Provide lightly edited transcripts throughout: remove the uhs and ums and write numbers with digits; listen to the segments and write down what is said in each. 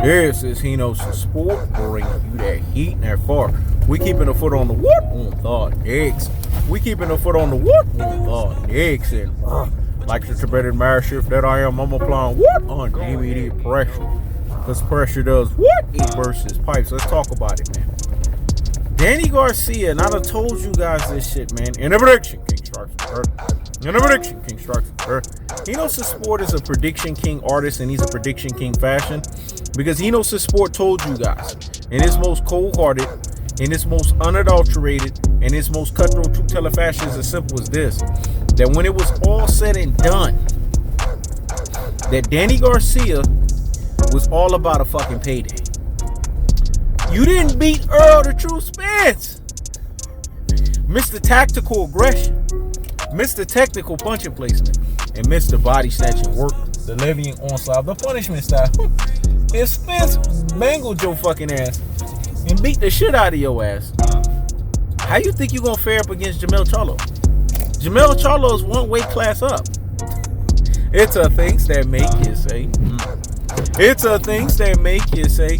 This is Hino's Sport, bringing you that heat and that far. We keeping a foot on the what? On the next. We keeping a foot on the what? On the next. And like the Tibetan marriage shift that I am, I'm applying what? Unlimited pressure. Because pressure does what? It bursts pipes. Let's talk about it, man. Danny Garcia, and I done told you guys this shit, man. In a prediction, King strikes first. In a prediction, King strikes first. Hino's Sport is a prediction king artist, and he's a prediction king fashion. Because Hino's Sport told you guys, in his most cold-hearted, in his most unadulterated, and his most cutthroat truth teller fashion is as simple as this. That when it was all said and done, that Danny Garcia was all about a fucking payday. You didn't beat Errol the True Spence. Mr. Tactical Aggression, Mr. Technical Punching Placement, and Mr. Body Snatching Work, the levying onslaught, the punishment style. If Spence mangled your fucking ass and beat the shit out of your ass, how you think you gonna fare up against Jermell Charlo? Jermell Charlo is one weight class up. It's a things that make you say, It's a things that make you say,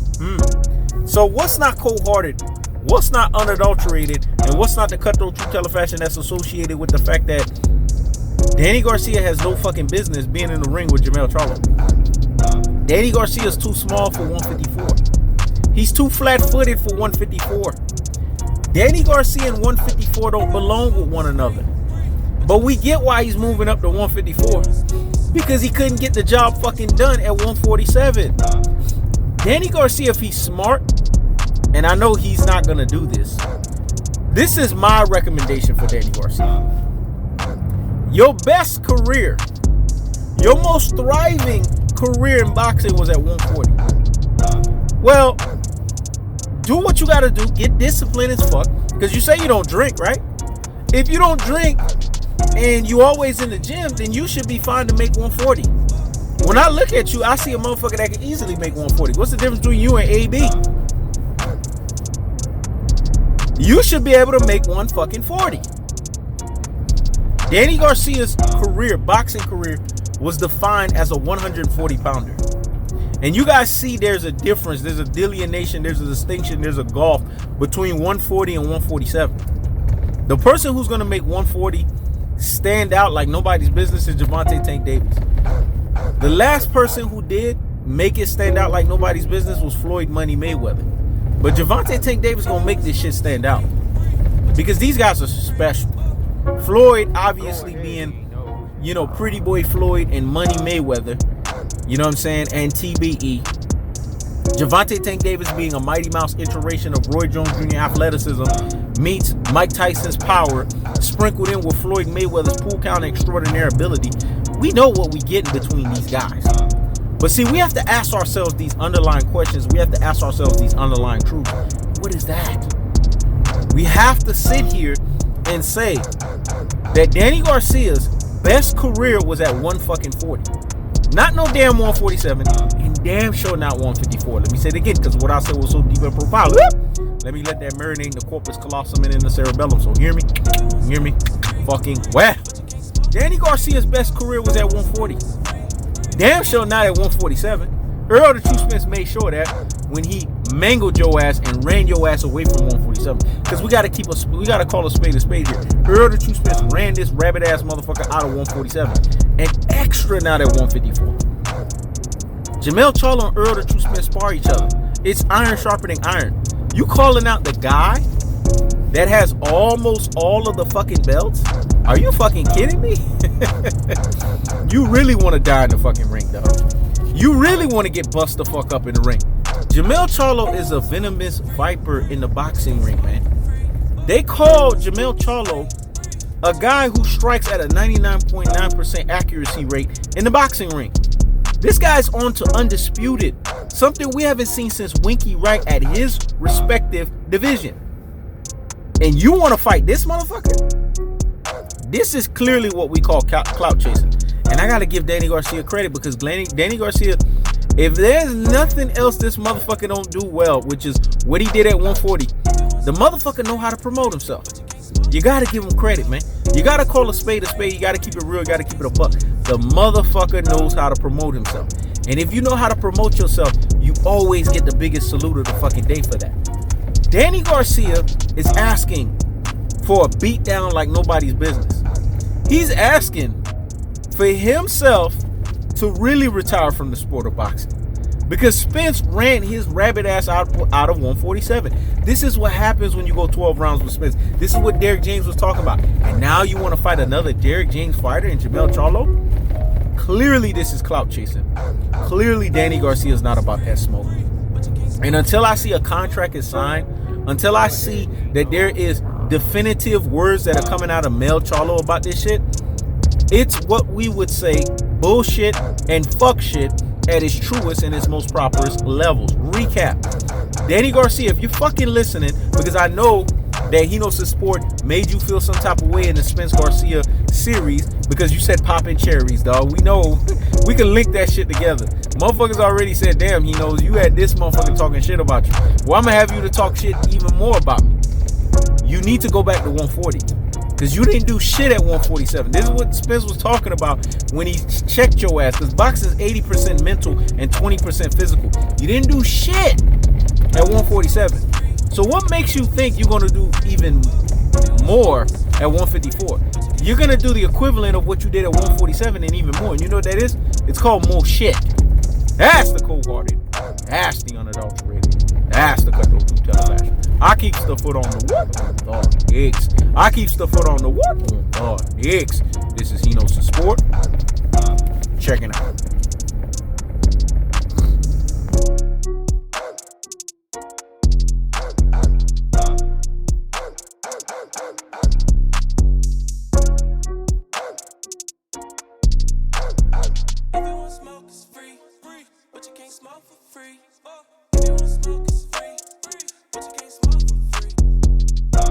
So what's not cold-hearted, what's not unadulterated, and what's not the cutthroat truth teller fashion that's associated with the fact that Danny Garcia has no fucking business being in the ring with Jermell Charlo? Danny Garcia is too small for 154. He's too flat-footed for 154. Danny Garcia and 154 don't belong with one another. But we get why he's moving up to 154. Because he couldn't get the job fucking done at 147. Danny Garcia, if he's smart, and I know he's not going to do this, this is my recommendation for Danny Garcia. Your best career, your most thriving career in boxing was at 140. Well, do what you got to do. Get disciplined as fuck. Because you say you don't drink, right? If you don't drink and you always in the gym, then you should be fine to make 140. When I look at you, I see a motherfucker that can easily make 140. What's the difference between you and AB? You should be able to make 140. Danny Garcia's career, boxing career, was defined as a 140 pounder. And you guys see there's a difference, there's a delineation, there's a distinction, there's a gulf between 140 and 147. The person who's going to make 140 stand out like nobody's business is Gervonta Tank Davis. The last person who did make it stand out like nobody's business was Floyd Money Mayweather. But Gervonta Tank Davis gonna make this shit stand out. Because these guys are special. Floyd obviously being, Pretty Boy Floyd and Money Mayweather, you know what I'm saying, and TBE. Gervonta Tank Davis being a Mighty Mouse iteration of Roy Jones Jr. athleticism meets Mike Tyson's power, sprinkled in with Floyd Mayweather's pool count and extraordinary ability. We know what we get in between these guys. But see, we have to ask ourselves these underlying questions. We have to ask ourselves these underlying truths. What is that? We have to sit here and say that Danny Garcia's best career was at 140. Not no damn 147, and damn sure not 154. Let me say it again, because what I said was so deep and profound. Let me let that marinate in the corpus callosum and in the cerebellum. So hear me, fucking well. Danny Garcia's best career was at 140. Damn sure not at 147. Errol the True Spence made sure that when he mangled your ass and ran your ass away from 147. Because we gotta call a spade here. Errol the True Spence ran this rabbit ass motherfucker out of 147. And extra not at 154. Jermell Charlo and Errol the True Spence spar each other. It's iron sharpening iron. You calling out the guy that has almost all of the fucking belts? Are you fucking kidding me? You really want to die in the fucking ring, dog. You really want to get bust the fuck up in the ring. Jermell Charlo is a venomous viper in the boxing ring, man. They call Jermell Charlo a guy who strikes at a 99.9% accuracy rate in the boxing ring. This guy's on to undisputed, something we haven't seen since Winky Wright at his respective division. And you want to fight this motherfucker? This is clearly what we call clout chasing. And I got to give Danny Garcia credit, because Danny Garcia, if there's nothing else this motherfucker don't do well, which is what he did at 140, the motherfucker know how to promote himself. You got to give him credit, man. You got to call a spade a spade. You got to keep it real. You got to keep it a buck. The motherfucker knows how to promote himself. And if you know how to promote yourself, you always get the biggest salute of the fucking day for that. Danny Garcia is asking for a beatdown like nobody's business. He's asking for himself to really retire from the sport of boxing. Because Spence ran his rabbit ass out of 147. This is what happens when you go 12 rounds with Spence. This is what Derrick James was talking about. And now you want to fight another Derrick James fighter in Jermell Charlo? Clearly this is clout chasing. Clearly Danny Garcia is not about that smoke. And until I see a contract is signed, until I see that there is definitive words that are coming out of Jermell Charlo about this shit, it's what we would say bullshit and fuck shit at its truest and its most properest levels. Recap. Danny Garcia, if you're fucking listening, because I know that Hino's Sport made you feel some type of way in the Spence Garcia series because you said popping cherries, dog. We know. We can link that shit together. Motherfuckers already said, damn, Hino's, you had this motherfucker talking shit about you. Well, I'm going to have you to talk shit even more about me. You need to go back to 140. Because you didn't do shit at 147. This is what Spence was talking about when he checked your ass. Because boxing is 80% mental and 20% physical. You didn't do shit at 147. So what makes you think you're going to do even more at 154? You're going to do the equivalent of what you did at 147 and even more. And you know what that is? It's called more shit. That's the cold-hearted. That's the unadulterated. That's the cutthroat two-television. I keep the foot on the what? On the X. I keep the foot on the what? On the X. This is Hino's Sport. Checking out.